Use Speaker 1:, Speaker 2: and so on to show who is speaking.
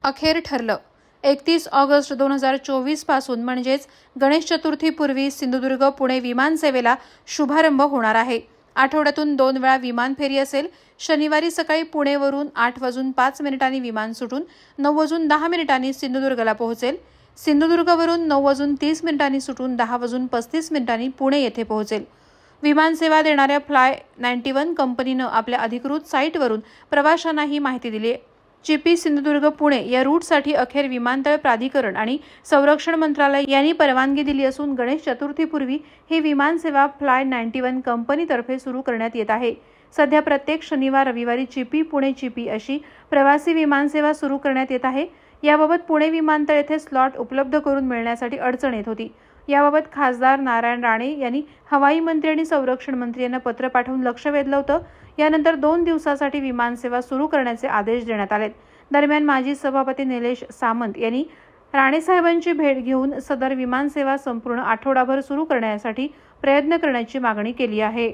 Speaker 1: अखेर ठरलं. 31 ऑगस्ट 2024 पासून म्हणजेच गणेश चतुर्थीपूर्वी सिंधुदुर्ग पुणे विमान सेवेला शुभारंभ होणार आहे. आठवड्यातून 2 वेळा विमान फेरी असेल. शनिवारी सकाळी पुणेवरून 8:05 विमान सुटून 9:10 सिंधुदुर्गला पोहोचेल. सिंधुदुर्गवरून 9:30 सुटून 10:35 पुणे येथे पोहोचेल. विमान सेवा देणाऱ्या फ्लाय 91 कंपनीनं आपल्या अधिकृत साईटवरून प्रवाशांना ही माहिती दिली आहे. जीपी सिंधुदुर्ग पुणे या रूटसाठी अखेर विमानतळ प्राधिकरण आणि संरक्षण मंत्रालय यांनी परवानगी दिली असून गणेश चतुर्थीपूर्वी ही विमान सेवा फ्लाय 91 कंपनीतर्फे सुरू करण्यात येत आहे. सध्या प्रत्येक शनिवार रविवारी जीपी पुणे जीपी अशी प्रवासी विमान सेवा सुरू करण्यात येत आहे. याबाबत पुणे विमानतळ येथे स्लॉट उपलब्ध करून मिळण्यासाठी अडचण येत होती. याबाबत खासदार नारायण राणे यांनी हवाई मंत्री आणि संरक्षण मंत्री यांना पत्र पाठवून लक्ष वेधलं होतं. यानंतर 2 दिवसासाठी विमान सेवा सुरू करण्याचे आदेश देण्यात आले. दरम्यान माजी सभापती निलेश सामंत यांनी राणेसाहेबांची भेट घेऊन सदर विमान सेवा संपूर्ण आठवडाभर सुरू करण्यासाठी प्रयत्न करण्याची मागणी केली आहे.